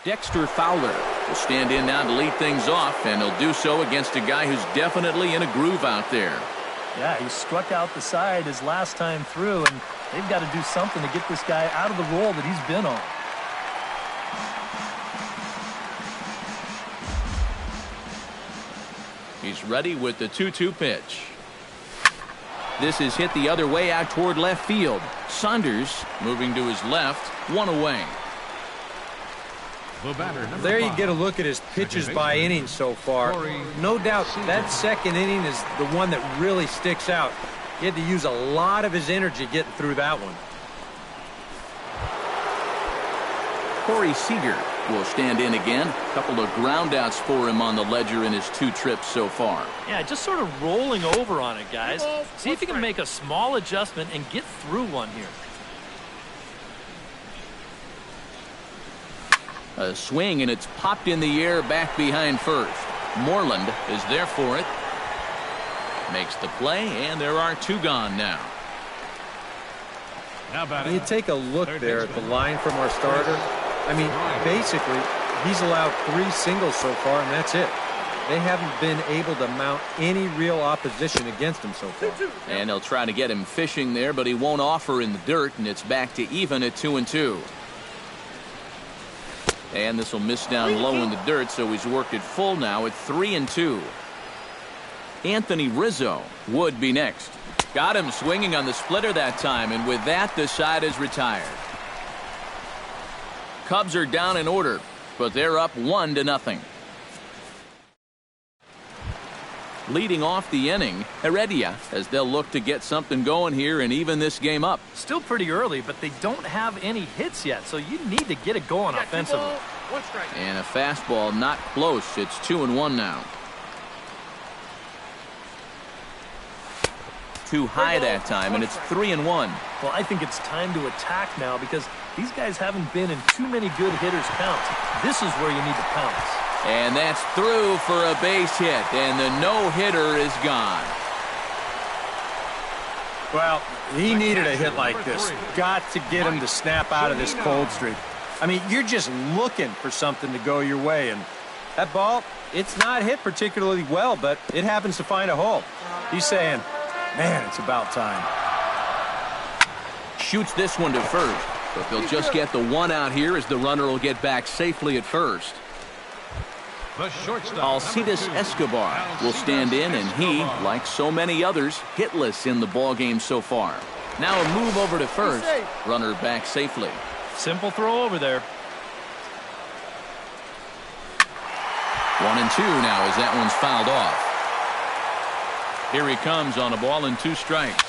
Dexter Fowler will stand in now to lead things off, and he'll do so against a guy who's definitely in a groove out there. Yeah, he struck out the side his last time through, and they've got to do something to get this guy out of the role that he's been on. He's ready with the 2-2 pitch. This is hit the other way out toward left field. Saunders moving to his left, one away. There you get a look at his pitches by inning so far. No doubt that second inning is the one that really sticks out. He had to use a lot of his energy getting through that one. Corey Seager will stand in again. A couple of groundouts for him on the ledger in his 2 trips so far. Yeah, just sort of rolling over on it, guys. See if you can make a small adjustment and get through one here. A swing, and it's popped in the air back behind first. Moreland is there for it. Makes the play, and there are 2 gone now. When you take a look there at the line from our starter, I mean, basically, he's allowed 3 singles so far, and that's it. They haven't been able to mount any real opposition against him so far. And they'll try to get him fishing there, but he won't offer in the dirt, and it's back to even at 2-2. And this will miss down low in the dirt, so he's worked it full now at 3-2. Anthony Rizzo would be next. Got him swinging on the splitter that time, and with that, the side is retired. Cubs are down in order, but they're up 1-0. Leading off the inning, Heredia, as they'll look to get something going here and even this game up. Still pretty early, but they don't have any hits yet, so you need to get it going offensively. And a fastball not close. It's 2-1 now. Too high that time, and it's 3-1. Well, I think it's time to attack now because these guys haven't been in too many good hitters' counts. This is where you need to pounce. And that's through for a base hit, and the no-hitter is gone. Well, he needed a hit like this. Got to get him to snap out of this cold streak. I mean, you're just looking for something to go your way, and that ball, it's not hit particularly well, but it happens to find a hole. He's saying, man, it's about time. Shoots this one to first, but they'll just get the 1 out here as the runner will get back safely at first. Alcides Escobar will stand in, and he, like so many others, hitless in the ballgame so far. Now a move over to first. Runner back safely. Simple throw over there. 1-2 now as that one's fouled off. Here he comes on a ball and 2 strikes.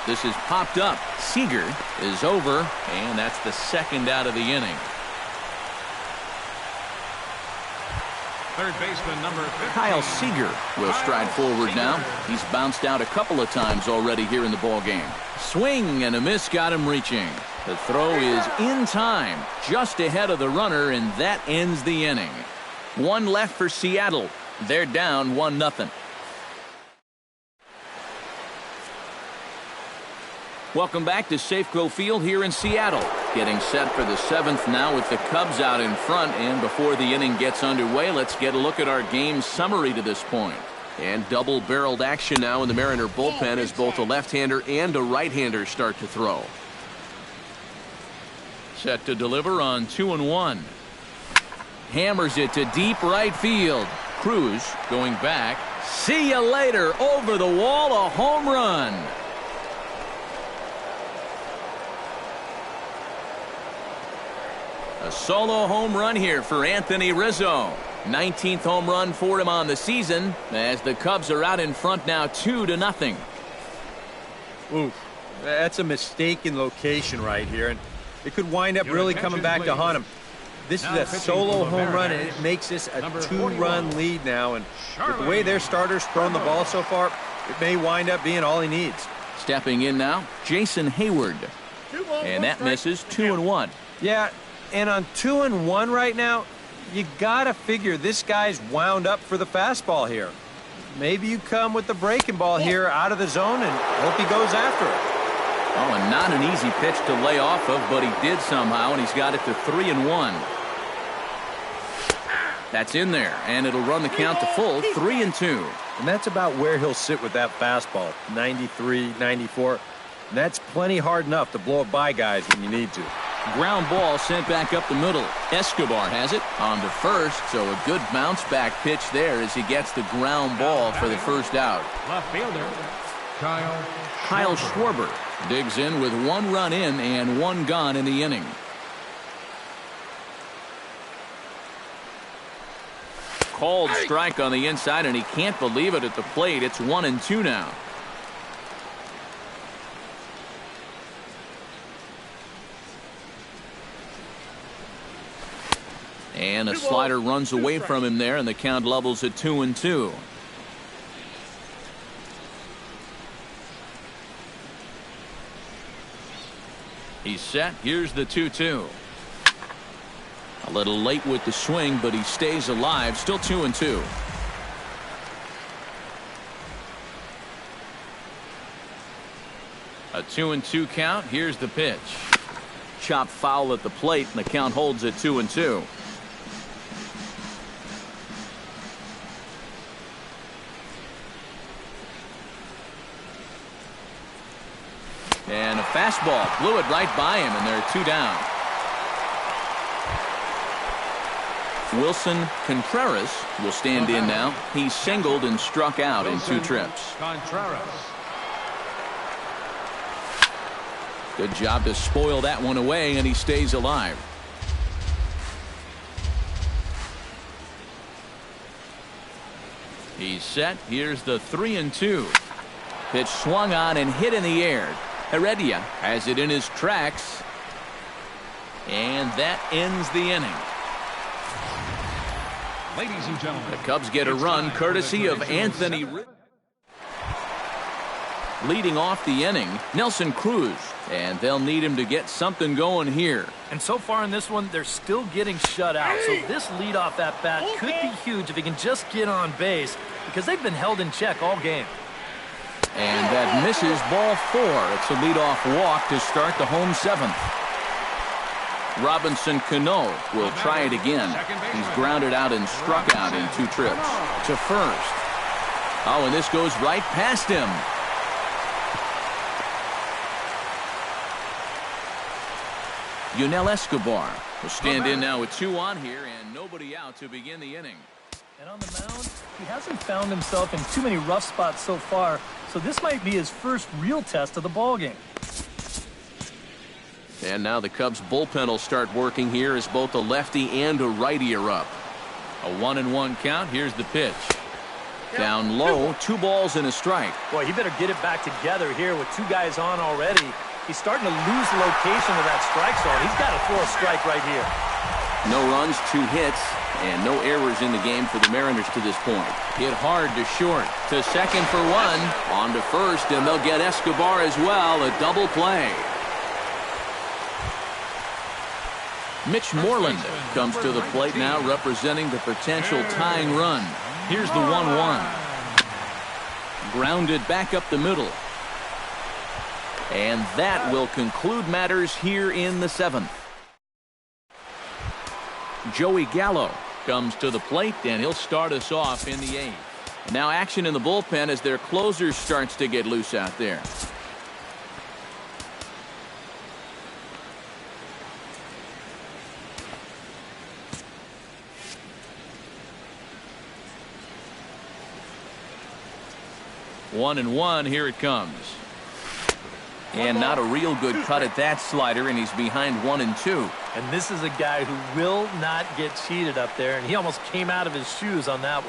This is popped up. Seager is over, and that's the 2nd out of the inning. Third baseman number 15. Kyle Seager will stride forward now. He's bounced out a couple of times already here in the ball game. Swing and a miss got him reaching. The throw is in time, just ahead of the runner, and that ends the inning. 1 left for Seattle. They're down 1-0. Welcome back to Safeco Field here in Seattle. Getting set for the 7th now with the Cubs out in front. And before the inning gets underway, let's get a look at our game summary to this point. And double-barreled action now in the Mariner bullpen as both a left-hander and a right-hander start to throw. Set to deliver on 2-1. Hammers it to deep right field. Cruz going back. See you later. Over the wall, a home run. A solo home run here for Anthony Rizzo. 19th home run for him on the season as the Cubs are out in front now 2-0. Oof, that's a mistaken location right here, and it could wind up really coming back to haunt him. This is a solo home run, and it makes this a 2-run lead now, and with the way their starter's thrown the ball so far, it may wind up being all he needs. Stepping in now, Jason Hayward. And that misses. 2-1. Yeah, and on 2-1 right now, you got to figure this guy's wound up for the fastball here. Maybe you come with the breaking ball here out of the zone and hope he goes after it. Oh, and not an easy pitch to lay off of, but he did somehow, and he's got it to 3-1. That's in there, and it'll run the count to full 3-2. And that's about where he'll sit with that fastball, 93, 94. And that's plenty hard enough to blow it by guys when you need to. Ground ball sent back up the middle. Escobar has it on to first, so a good bounce back pitch there as he gets the ground ball for the first out. Left fielder, Kyle Schwarber digs in with 1 run in and 1 gone in the inning. Called strike on the inside, and he can't believe it at the plate. It's 1-2 now. And a slider runs away from him there, and the count levels at 2-2. He's set. Here's the 2-2. A little late with the swing, but he stays alive. Still 2-2. A 2-2 count. Here's the pitch. Chop foul at the plate, and the count holds at 2-2. And a fastball blew it right by him, and there are 2 down. Wilson Contreras will stand in now. He's singled and struck out in 2 trips. Good job to spoil that one away, and he stays alive. He's set. Here's the 3-2. Pitch swung on and hit in the air. Heredia has it in his tracks. And that ends the inning. Ladies and gentlemen, the Cubs get a run courtesy of Anthony. Leading off the inning, Nelson Cruz, and they'll need him to get something going here. And so far in this one, they're still getting shut out. So this leadoff at bat could be huge if he can just get on base, because they've been held in check all game. And that misses, ball 4. It's a leadoff walk to start the home 7th. Robinson Cano will try it again. He's grounded out and struck out in 2 trips. To first. Oh, and this goes right past him. Yunel Escobar will stand in now with 2 on here and nobody out to begin the inning. And on the mound, he hasn't found himself in too many rough spots so far, so this might be his first real test of the ballgame. And now the Cubs bullpen will start working here as both a lefty and a righty are up. A 1-1 count. Here's the pitch. Down low, 2 balls and a strike. Boy, he better get it back together here with 2 guys on already. He's starting to lose the location of that strike zone. He's got to throw a strike right here. No runs, 2 hits, and no errors in the game for the Mariners to this point. Hit hard to short. To second for 1. On to first, and they'll get Escobar as well. A double play. Mitch Moreland comes to the plate now, representing the potential tying run. Here's the 1-1. Grounded back up the middle. And that will conclude matters here in the 7th. Joey Gallo comes to the plate, and he'll start us off in the 8th. Now action in the bullpen as their closer starts to get loose out there. One and one, here it comes. And not a real good cut at that slider, and he's behind 1-2. And this is a guy who will not get cheated up there, and he almost came out of his shoes on that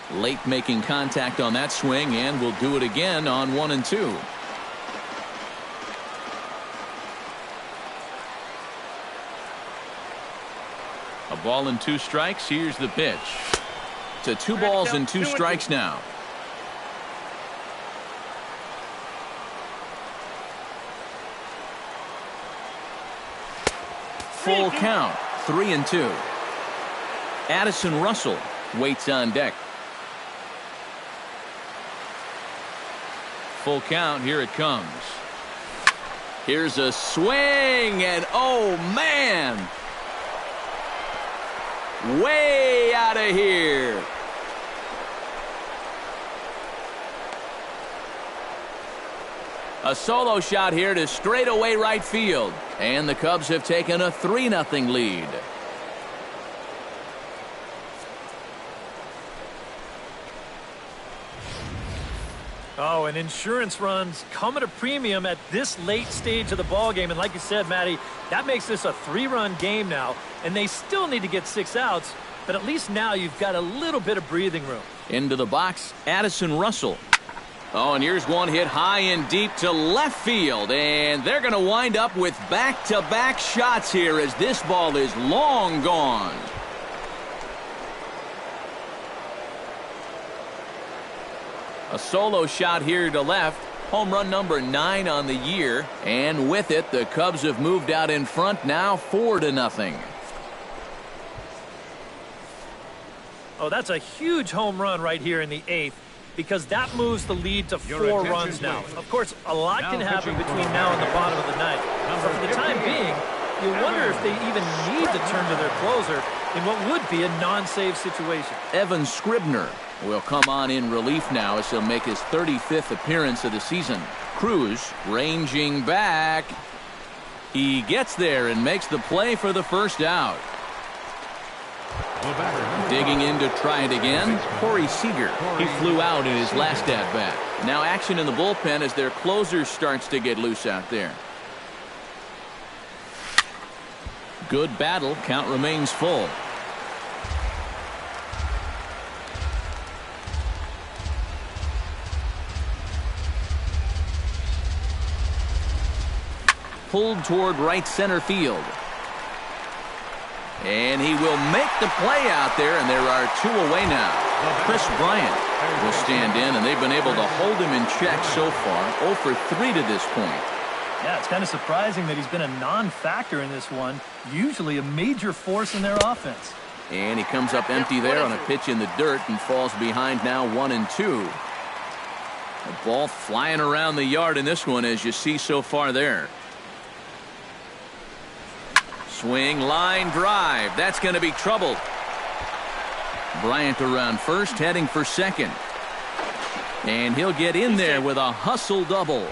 one. Late making contact on that swing, and will do it again on 1-2. A ball and 2 strikes. Here's the pitch. To 2 balls and 2 strikes now. Full count, 3-2. Addison Russell waits on deck. Full count, here it comes. Here's a swing, and oh man! way out of here. A solo shot here to straightaway right field. And the Cubs have taken a 3-0 lead. Oh, and insurance runs come at a premium at this late stage of the ballgame. And like you said, Matty, that makes this a 3-run game now. And they still need to get 6 outs. But at least now you've got a little bit of breathing room. Into the box, Addison Russell. Oh, and here's one hit high and deep to left field. And they're going to wind up with back-to-back shots here as this ball is long gone. A solo shot here to left. Home run number 9 on the year. And with it, the Cubs have moved out in front now 4-0. Oh, that's a huge home run right here in the 8th, because that moves the lead to 4 runs now. Of course, a lot can happen between now and the bottom of the ninth. So for the time being, you wonder if they even need to turn to their closer in what would be a non-save situation. Evan Scribner will come on in relief now as he'll make his 35th appearance of the season. Cruz ranging back. He gets there and makes the play for the first out. Digging in to try it again, Corey Seager. He flew out in his last at-bat. Now action in the bullpen as their closer starts to get loose out there. Good battle. Count remains full. Pulled toward right center field. And he will make the play out there, and there are 2 away now. Chris Bryant will stand in, and they've been able to hold him in check so far. 0 for 3 to this point. Yeah, it's kind of surprising that he's been a non-factor in this one. Usually a major force in their offense. And he comes up empty there on a pitch in the dirt and falls behind now 1-2. The ball flying around the yard in this one, as you see so far there. Swing, line drive. That's going to be trouble. Bryant around first, heading for second. And he'll get in there with a hustle double.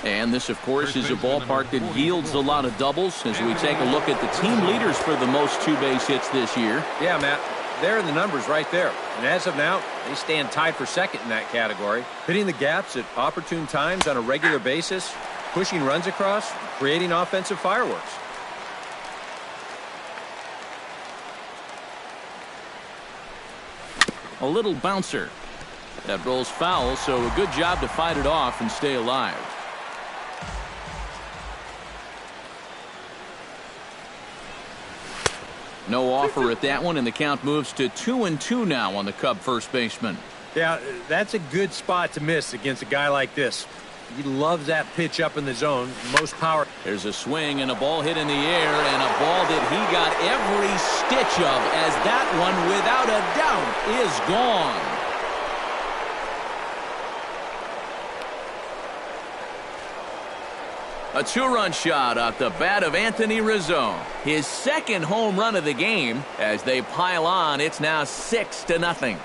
And this, of course, is a ballpark that yields a lot of doubles as we take a look at the team leaders for the most 2-base hits this year. Yeah, Matt. There are the numbers right there. And as of now, they stand tied for second in that category. Hitting the gaps at opportune times on a regular basis, pushing runs across, creating offensive fireworks. A little bouncer. That rolls foul, so a good job to fight it off and stay alive. No offer at that one, and the count moves to 2-2 now on the Cub first baseman. Yeah, that's a good spot to miss against a guy like this. He loves that pitch up in the zone, most power. There's a swing and a ball hit in the air, and a ball that he got every stitch of, as that one, without a doubt, is gone. A 2-run shot off the bat of Anthony Rizzo. His second home run of the game. As they pile on, it's now 6-0.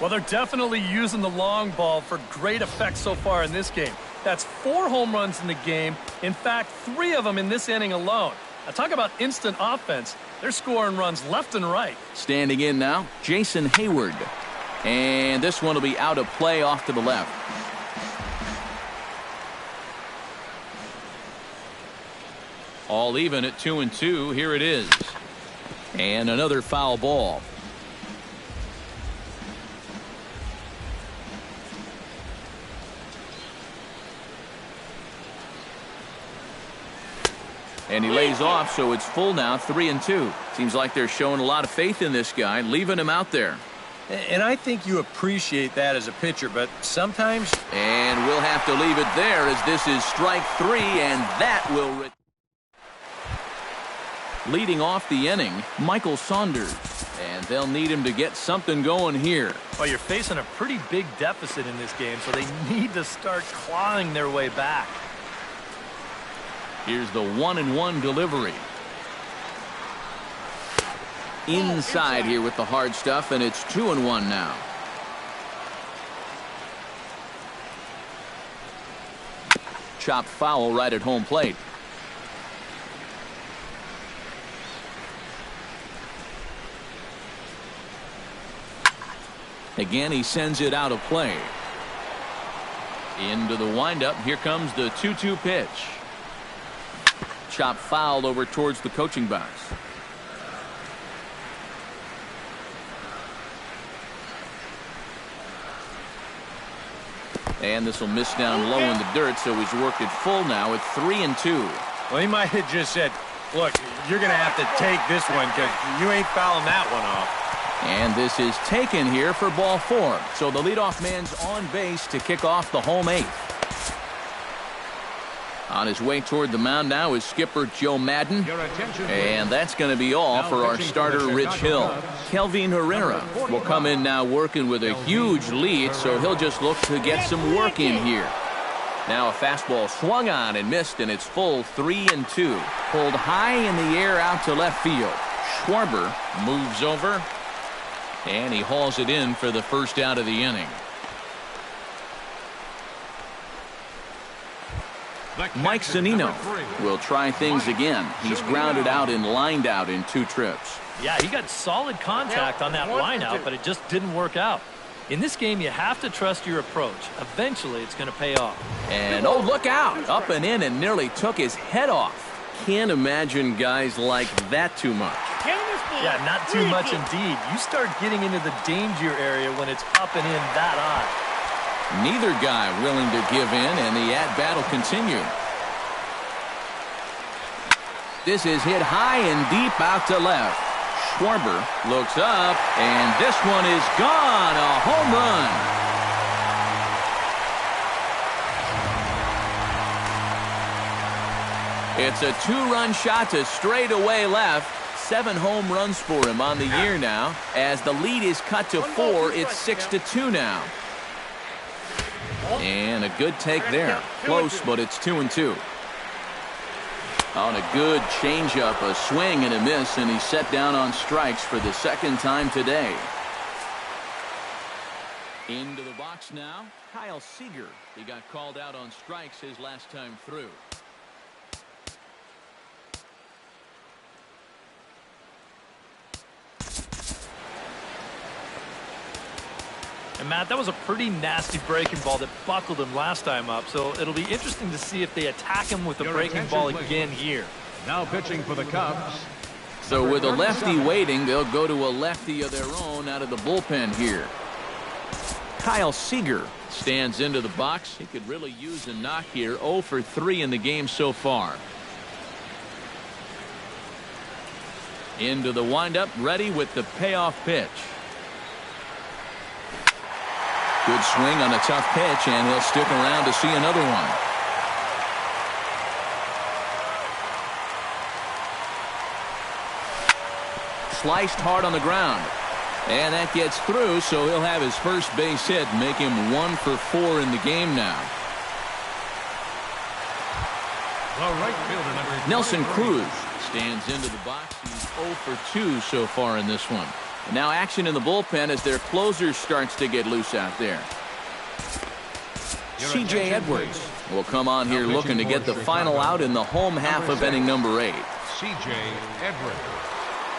Well, they're definitely using the long ball for great effect so far in this game. That's 4 home runs in the game. In fact, 3 of them in this inning alone. Now, talk about instant offense. They're scoring runs left and right. Standing in now, Jason Hayward. And this one will be out of play off to the left. All even at 2-2. Here it is. And another foul ball. And he lays off, so it's full now, 3-2. Seems like they're showing a lot of faith in this guy, leaving him out there. And I think you appreciate that as a pitcher, but sometimes... And we'll have to leave it there as this is strike 3, and that will... Leading off the inning, Michael Saunders. And they'll need him to get something going here. Well, you're facing a pretty big deficit in this game, so they need to start clawing their way back. Here's the 1-1 delivery. inside here with the hard stuff, and it's 2-1 now. Chopped foul right at home plate. Again, he sends it out of play. Into the windup. Here comes the 2-2 pitch. Chop foul over towards the coaching box. And this will miss down low in the dirt, so he's worked it full now at 3-2. Well, he might have just said, look, you're going to have to take this one because you ain't fouling that one off. And this is taken here for ball 4. So the leadoff man's on base to kick off the home 8th. On his way toward the mound now is skipper Joe Madden. And that's going to be all for our starter Rich Hill. Kelvin Herrera will come in now working with a huge lead, so he'll just look to get some work in here. Now a fastball swung on and missed, and it's full 3-2. Pulled high in the air out to left field. Schwarber moves over, and he hauls it in for the first out of the inning. Mike Zunino will try things again. He's grounded out and lined out in 2 trips. Yeah, he got solid contact on that line out, but it just didn't work out. In this game, you have to trust your approach. Eventually, it's going to pay off. And, oh, look out. Up and in and nearly took his head off. Can't imagine guys like that too much. Yeah, not too much indeed. You start getting into the danger area when it's up and in that high. Neither guy willing to give in, and the at-bat will continue. This is hit high and deep out to left. Schwarber looks up, and this one is gone. A home run. It's a 2-run shot to straightaway left. 7 home runs for him on the year now. As the lead is cut to 4, it's 6-2 now. And a good take there. Close, but it's 2-2. On a good changeup, a swing and a miss, and he's set down on strikes for the 2nd time today. Into the box now, Kyle Seager. He got called out on strikes his last time through. And Matt, that was a pretty nasty breaking ball that buckled him last time up, so it'll be interesting to see if they attack him with the breaking ball again here. Now pitching for the Cubs. So with a lefty waiting, they'll go to a lefty of their own out of the bullpen here. Kyle Seager stands into the box. He could really use a knock here. 0 for 3 in the game so far. Into the windup, ready with the payoff pitch. Good swing on a tough pitch, and he'll stick around to see another one. Sliced hard on the ground. And that gets through, so he'll have his first base hit, make him 1 for 4 in the game now. The right fielder, number Nelson Cruz stands into the box. He's 0 for 2 so far in this one. And now action in the bullpen as their closer starts to get loose out there. C.J. Edwards will come on here looking to get the final out in the home half of inning number 8. C.J. Edwards.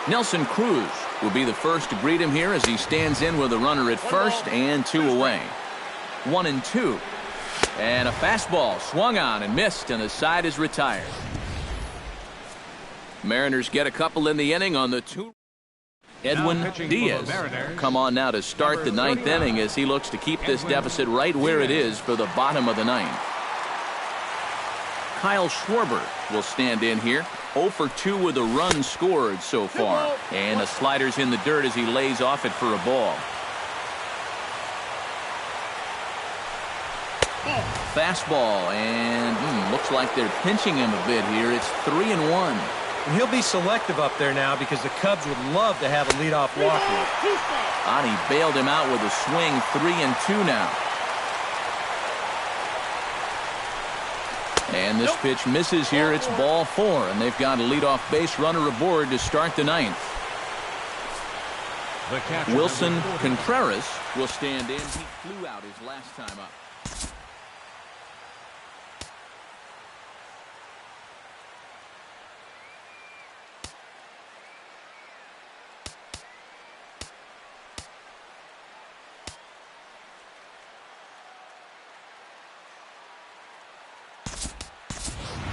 Nelson Cruz will be the first to greet him here as he stands in with a runner at first and 2 away. 1-2. And a fastball swung on and missed, and the side is retired. Mariners get a couple in the inning on the 2. Edwin Diaz come on now to start the 9th inning as he looks to keep this deficit right where it is for the bottom of the 9th. Kyle Schwarber will stand in here. 0 for 2 with a run scored so far. And the slider's in the dirt as he lays off it for a ball. Fastball, and looks like they're pinching him a bit here. It's 3-1. And he'll be selective up there now because the Cubs would love to have a leadoff walk here. Ani bailed him out with a swing. 3-2 now. And this pitch misses here. It's ball 4, and they've got a leadoff base runner aboard to start the 9th. The catcher, Wilson number 40. Contreras will stand in. He flew out his last time up.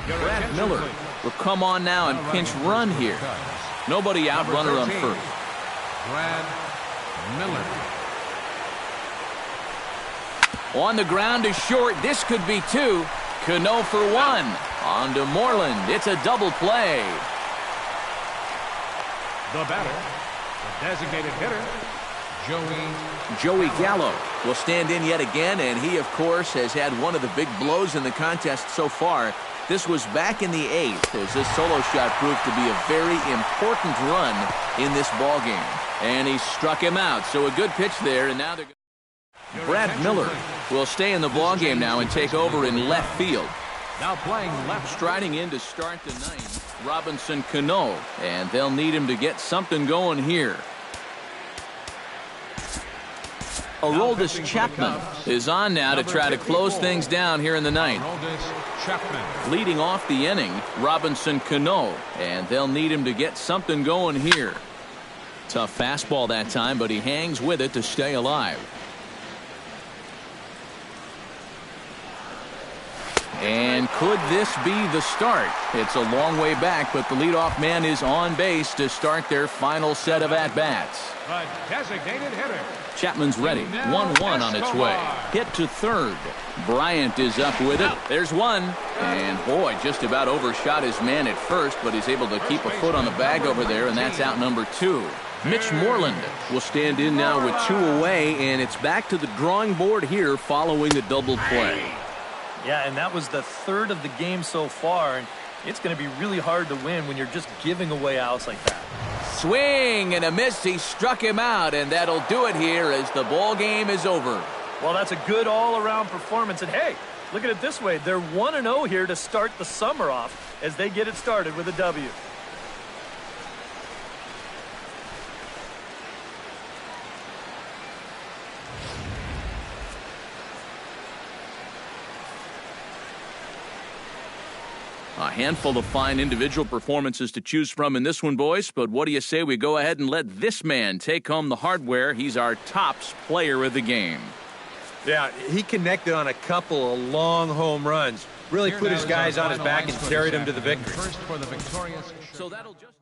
Brad Miller will come on now and pinch run here. Nobody out, runner on first. Brad Miller. On the ground is short. This could be two. Cano for one. On to Moreland. It's a double play. The batter, the designated hitter, Joey Gallo will stand in yet again, and he, of course, has had one of the big blows in the contest so far. This was back in the 8th, as this solo shot proved to be a very important run in this ball game. And he struck him out, so a good pitch there, and now they're... Brad Miller will stay in the ball game now and take over in left field. now playing left. Striding in to start the ninth, Robinson Cano, and they'll need him to get something going here. Aroldis Chapman is on now to try to close things down here in the ninth. Leading off the inning, Robinson Cano, and they'll need him to get something going here. Tough fastball that time, but he hangs with it to stay alive. And could this be the start? It's a long way back, but the leadoff man is on base to start their final set of at-bats. A designated hitter. Chapman's ready. 1-1 on its way. Hit to third. Bryant is up with it. There's one. And boy, just about overshot his man at first, but he's able to keep a foot on the bag over there, and that's out number 2. Mitch Moreland will stand in now with 2 away, and it's back to the drawing board here following the double play. Yeah, and that was the third of the game so far, and it's going to be really hard to win when you're just giving away outs like that. Swing and a miss. He struck him out, and that'll do it here as the ball game is over. Well, that's a good all-around performance, and hey, look at it this way. They're 1-0 here to start the summer off as they get it started with a W. A handful of fine individual performances to choose from in this one, boys, but what do you say we go ahead and let this man take home the hardware? He's our tops player of the game. Yeah, he connected on a couple of long home runs. Really put his guys on his back and carried them to the victory. First for the victorious. So that'll just...